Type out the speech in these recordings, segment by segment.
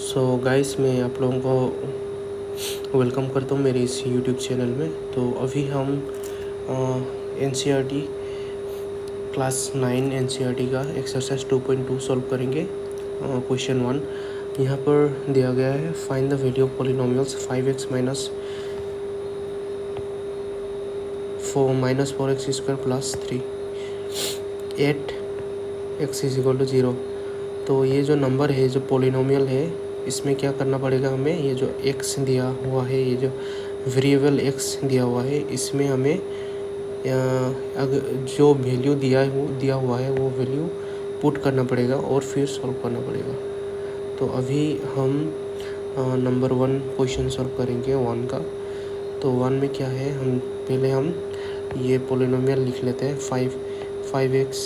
So guys, मैं आप लोगों को वेलकम करता हूँ मेरे इस यूट्यूब चैनल में। तो अभी हम एनसीईआरटी क्लास 9 एनसीईआरटी का एक्सरसाइज 2.2 सॉल्व करेंगे। क्वेश्चन 1 यहाँ पर दिया गया है, find the value of polynomials 5x minus 4x square plus 3 8x is equal to 0। तो ये जो नंबर है, जो पॉलिनोमियल है, इसमें क्या करना पड़ेगा हमें, ये जो x दिया हुआ है, ये जो वेरिएबल x दिया हुआ है, इसमें हमें अगर जो वैल्यू दिया हुआ है वो वैल्यू पुट करना पड़ेगा और फिर सॉल्व करना पड़ेगा। तो अभी हम नंबर 1 क्वेश्चन सॉल्व करेंगे 1 का। तो 1 में क्या है, हम ये पॉलिनोमियल लिख लेते हैं। 5x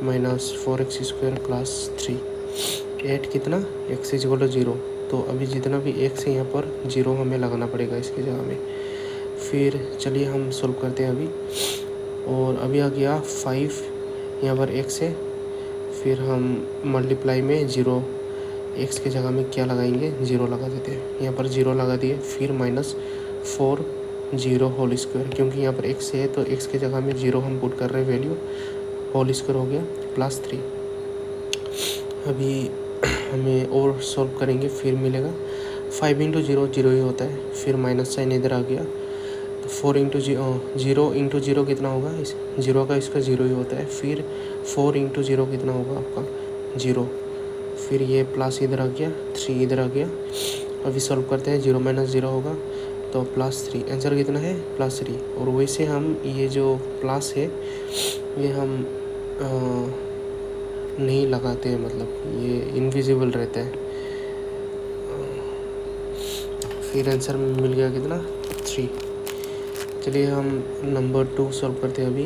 minus 4x square plus 3 8 कितना, x इज इक्वल टू 0। तो अभी जितना भी x है यहाँ पर 0 हमें लगाना पड़ेगा इसकी जगह में। फिर चलिए हम सॉल्व करते हैं अभी। और अभी आ गया 5, यहाँ पर x है, फिर हम मल्टीप्लाई में 0, x की जगह में क्या लगाएंगे, 0 लगा देते हैं। यहाँ पर 0 लगा दिए, फिर माइनस 4 0 होल स्क्वायर, क्योंकि यहाँ पर x है तो x की जगह में 0 हम पुट कर रहे हैं, वैल्यू होल स्क्वायर हो गया प्लस 3। अभी हमें और सॉल्व करेंगे, फिर मिलेगा 5 इंटू 0 0 ही होता है, फिर माइनस साइन इधर आ गया। तो 4 इंटू 0 इंटू 0 कितना होगा, इस 0 का इसका 0 ही होता है। फिर 4 इंटू 0 कितना होगा आपका 0, फिर ये प्लस इधर आ गया, 3 इधर आ गया। अभी सॉल्व करते हैं, 0 माइनस 0 होगा तो प्लस 3, आंसर कितना है प्लस 3। और वैसे हम ये जो प्लस है ये हम नहीं लगाते हैं, मतलब ये इनविजिबल रहता है। फिर आंसर मिल गया कितना 3। चलिए हम नंबर 2 सॉल्व करते हैं। अभी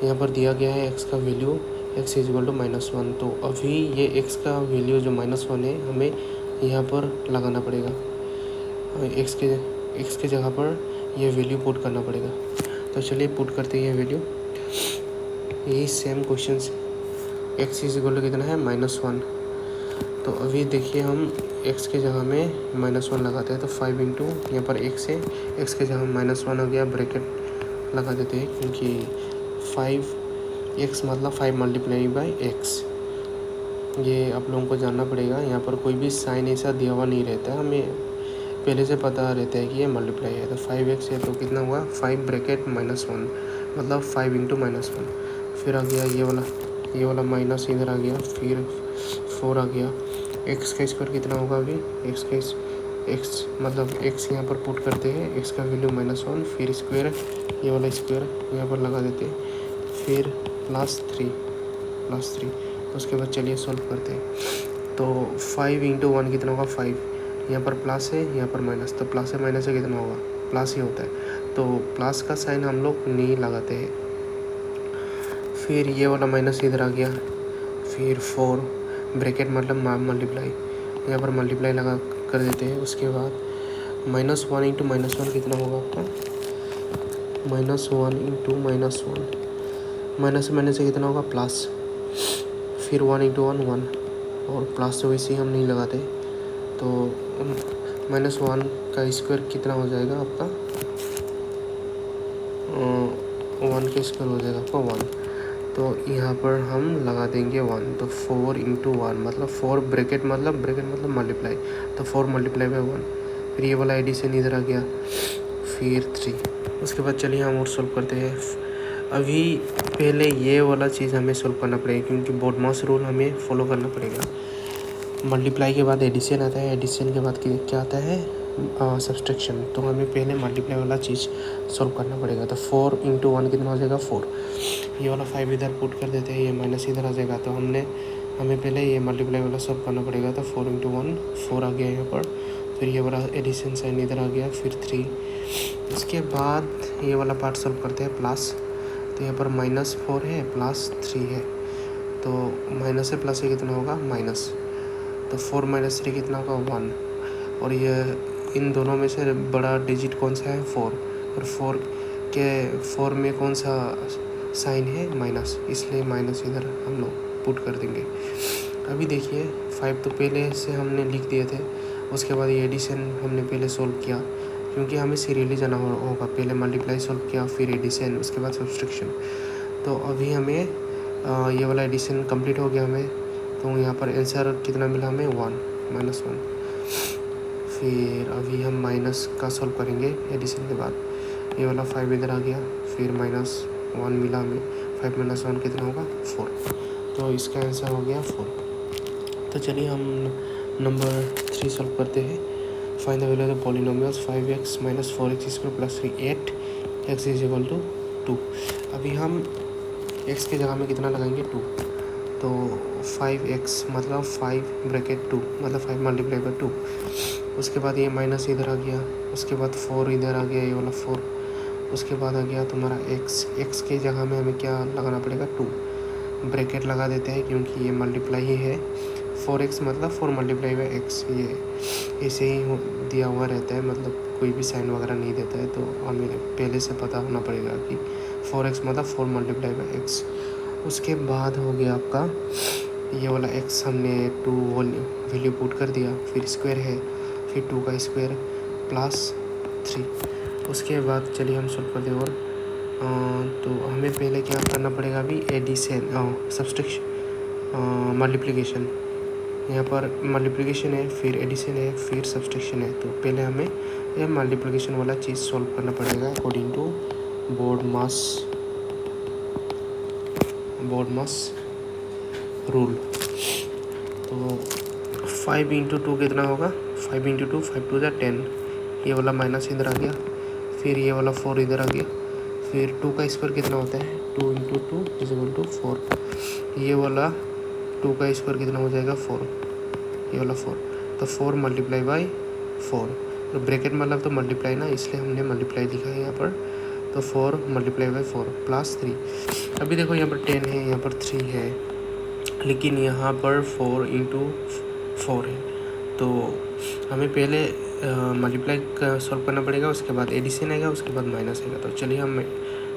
यहाँ पर दिया गया है x का value, x is equal to -1। तो अभी ये x का वैल्यू जो -1 है हमें यहाँ पर लगाना पड़ेगा, x के जगह पर ये वैल्यू पुट करना पड़ेगा। तो चलिए पुट करते हैं ये वैल्यू। यही same question, x is equal to कितना है -1। तो अभी देखिए हम x के जगह में -1 लगाते हैं। तो 5 इंटू यहाँ पर x है, x के जगह -1 हो गया, ब्रैकेट लगा देते हैं, क्योंकि 5x मतलब 5 मल्टीप्लाई बाई x। ये आप लोगों को जानना पड़ेगा, यहाँ पर कोई भी साइन ऐसा दिया हुआ नहीं रहता है, हमें पहले से पता रहता है कि ये मल्टीप्लाई है। तो 5x है तो कितना हुआ 5 ब्रैकेट -1 मतलब 5 इंटू -1। फिर आ गया ये वाला माइनस इधर आ गया, फिर 4 आ गया। x का स्क्वायर कितना होगा, अभी x मतलब x यहाँ पर पुट करते हैं, x का वैल्यू -1, फिर स्क्वायर ये वाला स्क्वायर यहाँ पर लगा देते हैं, फिर प्लस 3। उसके बाद चलिए सॉल्व करते हैं। तो 5 इंटू 1 कितना होगा 5, यहाँ पर प्लस है यहाँ पर माइनस, तो प्लस है माइनस से कितना होगा प्लस ही होता है। तो प्लस का साइन हम लोग नहीं लगाते हैं। फिर ये वाला माइनस इधर आ गया, फिर 4 ब्रैकेट मतलब मल्टीप्लाई, यहाँ पर मल्टीप्लाई लगा कर देते हैं। उसके बाद -1 इंटू -1 कितना होगा आपका, -1 इंटू -1, माइनस से कितना होगा प्लस, फिर 1 इंटू 1 1, और प्लस तो वैसे ही हम नहीं लगाते। तो -1 का स्क्वायर कितना हो जाएगा आपका, 1 का स्क्वायर हो जाएगा आपका 1। तो यहाँ पर हम लगा देंगे 1। तो 4 इंटू 1 मतलब 4 ब्रैकेट मतलब मल्टीप्लाई, तो 4 मल्टीप्लाई बाई 1। फिर ये वाला एडिशन इधर आ गया, फिर 3। उसके बाद चलिए हम और सॉल्व करते हैं। अभी पहले ये वाला चीज़ हमें सॉल्व करना पड़ेगा, क्योंकि बोडमॉस रूल हमें फॉलो करना पड़ेगा। मल्टीप्लाई के बाद एडिशन आता है, एडिशन के बाद क्या आता है सब्सट्रैक्शन। तो हमें पहले मल्टीप्लाई वाला चीज़ सॉल्व करना पड़ेगा। तो 4 इंटू 1 कितना हो जाएगा 4, ये वाला 5 इधर पुट कर देते हैं, ये माइनस इधर आ जाएगा। तो हमें पहले ये मल्टीप्लाई वाला सॉल्व करना पड़ेगा। तो 4 इंटू 1 4 आ गया यहाँ पर, फिर ये वाला एडिशन साइन इधर आ गया, फिर 3। इसके बाद ये वाला पार्ट सॉल्व करते हैं प्लस। तो यहाँ पर -4 है प्लस 3 है, तो माइनस से प्लस से कितना होगा माइनस। तो 4 माइनस 3 कितना होगा 1, और ये इन दोनों में से बड़ा डिजिट कौन सा है 4, और 4 में कौन सा साइन है माइनस, इसलिए माइनस इधर हम लोग पुट कर देंगे। अभी देखिए 5 तो पहले से हमने लिख दिए थे, उसके बाद ये एडिशन हमने पहले सोल्व किया, क्योंकि हमें सीरियली जाना होगा। पहले मल्टीप्लाई सोल्व किया, फिर एडिशन, उसके बाद सब्सट्रैक्शन। तो अभी हमें ये वाला एडिशन कंप्लीट हो गया हमें। तो यहाँ पर आंसर कितना मिला हमें, 1 -1। फिर अभी हम माइनस का सोल्व करेंगे एडिशन के बाद। ये वाला 5 इधर आ गया, फिर -1 मिला हमें। 5 - 1 कितना होगा, 4। तो इसका आंसर हो गया 4। तो चलिए हम नंबर 3 सोल्व करते हैं। Find the value of the polynomials 5x - 4x² + 3 8 x = 2। अभी हम x की जगह में कितना लगाएंगे, 2। तो 5x मतलब 5 ब्रैकेट 2 मतलब 5 × 2। उसके बाद ये माइनस इधर आ गया, उसके बाद 4 इधर आ गया, ये वाला 4। उसके बाद आ गया तुम्हारा x की जगह में हमें क्या लगाना पड़ेगा, 2 ब्रैकेट लगा देते हैं, क्योंकि ये मल्टीप्लाई ही है। 4x मतलब 4 × x, ये ऐसे ही दिया हुआ रहता है, मतलब कोई भी साइन वगैरह नहीं देता है। तो हमें पहले से पता होना पड़ेगा कि 4x मतलब 4 × x। उसके बाद हो गया आपका ये वाला x, हमने 2 वैल्यू पुट कर दिया, फिर स्क्वायर है, फिर 2 का स्क्वायर +3। उसके बाद चलिए हम सोल्व कर दें। और तो हमें पहले क्या करना पड़ेगा, अभी एडिशन, सब्सट्रैक्शन, मल्टीप्लिकेशन। यहाँ पर मल्टीप्लिकेशन है, फिर एडिशन है, फिर सब्सट्रैक्शन है। तो पहले हमें ये मल्टीप्लिकेशन वाला चीज़ सॉल्व करना पड़ेगा अकॉर्डिंग टू BODMAS रूल। तो 5 × 2 कितना होगा, 5 × 2 5 2 = 10। ये वाला माइनस इधर आ गया, फिर ये वाला 4 इधर आ गया, फिर 2 का स्क्वायर कितना होता है, 2 × 2 = 4। ये वाला 2 का स्क्वायर कितना हो जाएगा, 4, ये वाला 4। तो 4 × 4, तो ब्रैकेट मतलब तो मल्टीप्लाई ना, इसलिए हमने मल्टीप्लाई लिखा है यहाँ पर। तो 4 × 4 +3। अभी देखो यहाँ पर 10 है, यहाँ पर 3 है, लेकिन यहाँ पर 4 × 4 है। तो हमें पहले मल्टीप्लाई सॉल्व करना पड़ेगा, उसके बाद एडिशन आएगा, उसके बाद माइनस आएगा। तो चलिए हम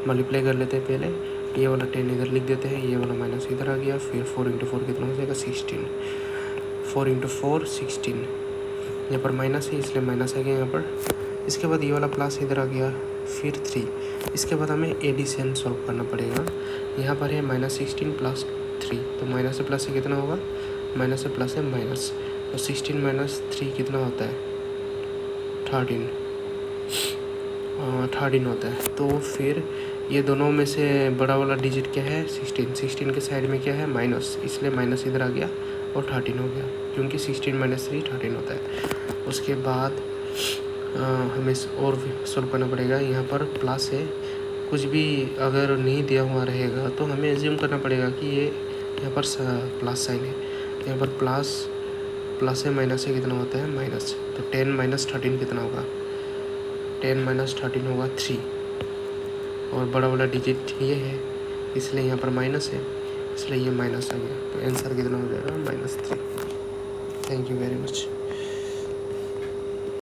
मल्टीप्लाई कर लेते हैं पहले। ये वाला 10 इधर लिख देते हैं, ये वाला माइनस इधर आ गया, फिर 4 × 4 कितना हो जाएगा, 16। 4 × 4 16। यहाँ पर माइनस है, इसलिए माइनस आ गया यहाँ पर। इसके बाद ये वाला प्लस इधर आ गया, फिर 3। इसके बाद हमें एडिशन सॉल्व करना पड़ेगा। यहाँ पर है -16 + 3। तो माइनस से प्लस से कितना होगा, माइनस से प्लस है माइनस। तो 16 - 3 कितना होता है, 13 होता है। तो फिर ये दोनों में से बड़ा वाला डिजिट क्या है, 16 के साइड में क्या है, माइनस, इसलिए माइनस इधर आ गया और 13 हो गया, क्योंकि 16 - 3 13 होता है। उसके बाद हमें और सॉल्व करना पड़ेगा। यहाँ पर प्लस है, कुछ भी अगर नहीं दिया हुआ रहेगा तो हमें एज्यूम करना पड़ेगा कि ये यहाँ पर प्लस साइन है। यहाँ पर प्लस है, माइनस से कितना होता है, माइनस। तो 10 - 13 कितना होगा, 10 - 13 होगा 3। और बड़ा वाला डिजिट ये है, इसलिए यहाँ पर माइनस है, इसलिए ये माइनस आ गया। तो आंसर कितना हो जाएगा, -3। Thank you very much.